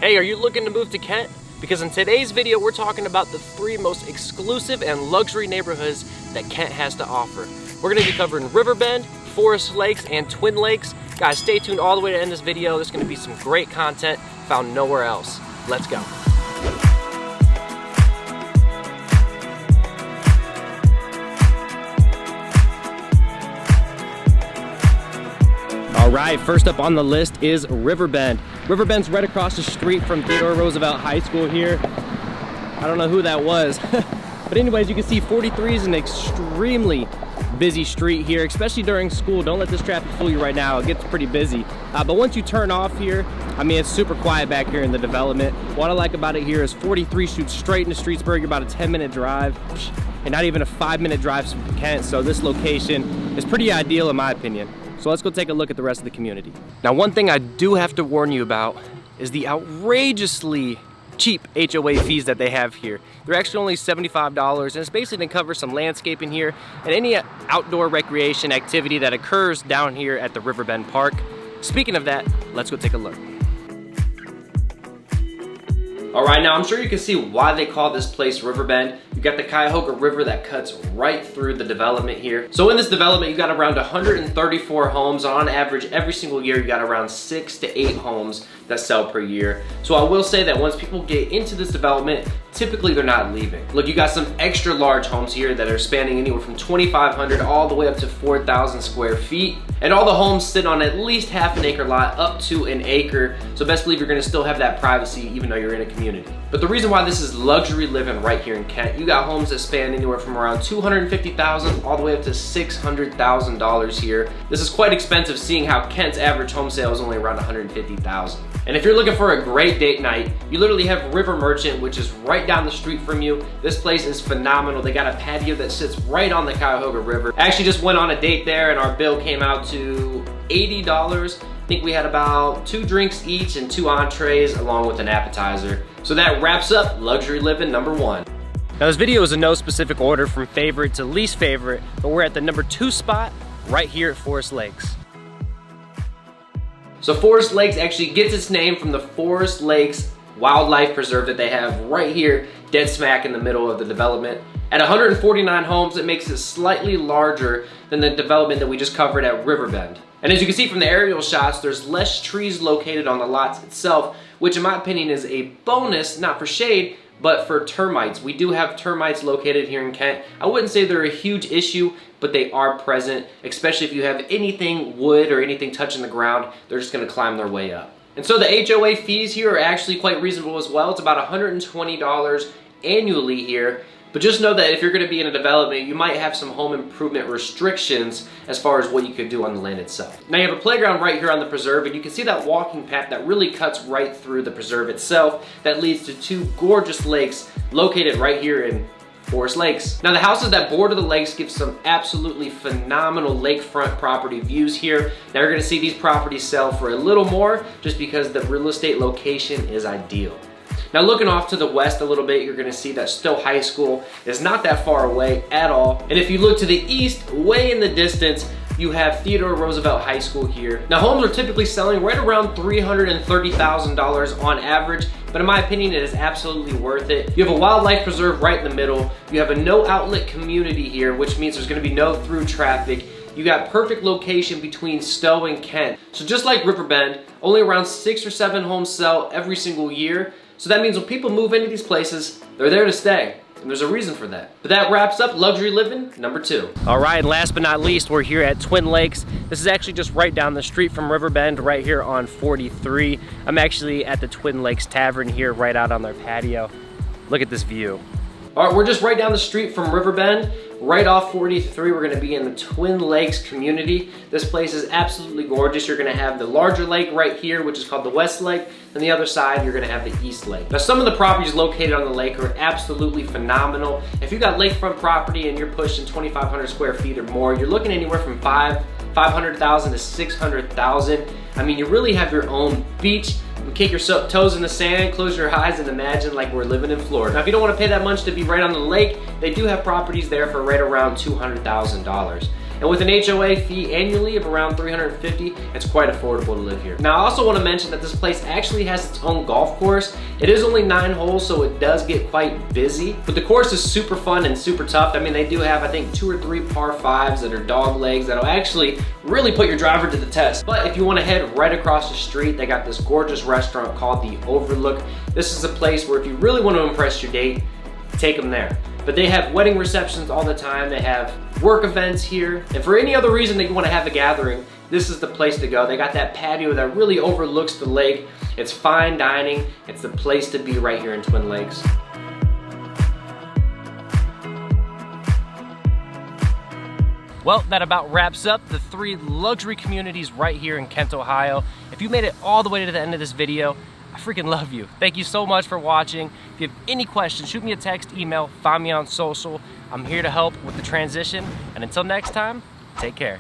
Hey, are you looking to move to Kent? Because in today's video, we're talking about the 3 most exclusive and luxury neighborhoods that Kent has to offer. We're gonna be covering Riverbend, Forest Lakes, and Twin Lakes. Guys, stay tuned all the way to the end of this video. There's gonna be some great content found nowhere else. Let's go. All right, first up on the list is Riverbend. Riverbend's right across the street from Theodore Roosevelt High School here. I don't know who that was. But anyways, you can see 43 is an extremely busy street here, especially during school. Don't let this traffic fool you right now. It gets pretty busy. But once you turn off here, I mean, it's super quiet back here in the development. What I like about it here is 43 shoots straight into Streetsburg. You're about a 10-minute drive and not even a 5-minute drive from Kent. So this location is pretty ideal in my opinion. So let's go take a look at the rest of the community. Now, one thing I do have to warn you about is the outrageously cheap HOA fees that they have here. They're actually only $75, and it's basically to cover some landscaping here and any outdoor recreation activity that occurs down here at the Riverbend Park. Speaking of that, let's go take a look. All right, now I'm sure you can see why they call this place Riverbend. You've got the Cuyahoga River that cuts right through the development here. So in this development, you've got around 134 homes. On average, every single year, you got around 6 to 8 homes that sell per year. So I will say that once people get into this development, typically they're not leaving. Look, you got some extra large homes here that are spanning anywhere from 2,500 all the way up to 4,000 square feet. And all the homes sit on at least half an acre lot up to an acre. So best believe you're gonna still have that privacy even though you're in a community. But the reason why this is luxury living right here in Kent, you got homes that span anywhere from around $250,000 all the way up to $600,000 here. This is quite expensive seeing how Kent's average home sale is only around $150,000. And if you're looking for a great date night, you literally have River Merchant, which is right down the street from you. This place is phenomenal. They got a patio that sits right on the Cuyahoga River. I actually just went on a date there and our bill came out to $80. I think we had about 2 drinks each and 2 entrees along with an appetizer. So that wraps up luxury living number 1. Now this video is in no specific order from favorite to least favorite, but we're at the number 2 spot right here at Forest Lakes. So Forest Lakes actually gets its name from the Forest Lakes Wildlife Preserve that they have right here, dead smack in the middle of the development. At 149 homes, it makes it slightly larger than the development that we just covered at Riverbend. And as you can see from the aerial shots, there's less trees located on the lots itself, which in my opinion is a bonus, not for shade, but for termites. We do have termites located here in Kent. I wouldn't say they're a huge issue, but they are present, especially if you have anything wood or anything touching the ground, they're just gonna climb their way up. And so the HOA fees here are actually quite reasonable as well. It's about $120 annually here. But just know that if you're gonna be in a development, you might have some home improvement restrictions as far as what you could do on the land itself. Now you have a playground right here on the preserve, and you can see that walking path that really cuts right through the preserve itself that leads to 2 gorgeous lakes located right here in Forest Lakes. Now the houses that border the lakes give some absolutely phenomenal lakefront property views here. Now you're gonna see these properties sell for a little more just because the real estate location is ideal. Now looking off to the west a little bit, you're gonna see that Stowe High School is not that far away at all. And if you look to the east, way in the distance, you have Theodore Roosevelt High School here. Now homes are typically selling right around $330,000 on average, but in my opinion, it is absolutely worth it. You have a wildlife preserve right in the middle. You have a no outlet community here, which means there's gonna be no through traffic. You got perfect location between Stowe and Kent. So just like Riverbend, only around 6 or 7 homes sell every single year. So that means when people move into these places, they're there to stay. And there's a reason for that. But that wraps up luxury living number 2. All right, and last but not least, we're here at Twin Lakes. This is actually just right down the street from Riverbend, right here on 43. I'm actually at the Twin Lakes Tavern here, right out on their patio. Look at this view. All right, we're just right down the street from Riverbend. Right off 43, we're gonna be in the Twin Lakes community. This place is absolutely gorgeous. You're gonna have the larger lake right here, which is called the West Lake. And the other side, you're gonna have the East Lake. Now, some of the properties located on the lake are absolutely phenomenal. If you got lakefront property and you're pushing 2,500 square feet or more, you're looking anywhere from 500,000 to 600,000. I mean, you really have your own beach. You can kick your toes in the sand, close your eyes, and imagine like we're living in Florida. Now, if you don't want to pay that much to be right on the lake, they do have properties there for right around $200,000. And with an HOA fee annually of around $350, it's quite affordable to live here. Now I also want to mention that this place actually has its own golf course. It is only 9 holes, so it does get quite busy, but the course is super fun and super tough. I mean, they do have, I think, 2 or 3 par 5s that are dog legs that'll actually really put your driver to the test. But if you want to head right across the street, they got this gorgeous restaurant called the Overlook. This is a place where if you really want to impress your date, take them there. But they have wedding receptions all the time. They have work events here. And for any other reason that you want to have a gathering, this is the place to go. They got that patio that really overlooks the lake. It's fine dining. It's the place to be right here in Twin Lakes. Well, that about wraps up the 3 luxury communities right here in Kent, Ohio. If you made it all the way to the end of this video, I freaking love you. Thank you so much for watching. If you have any questions, shoot me a text, email, find me on social. I'm here to help with the transition. And until next time, take care.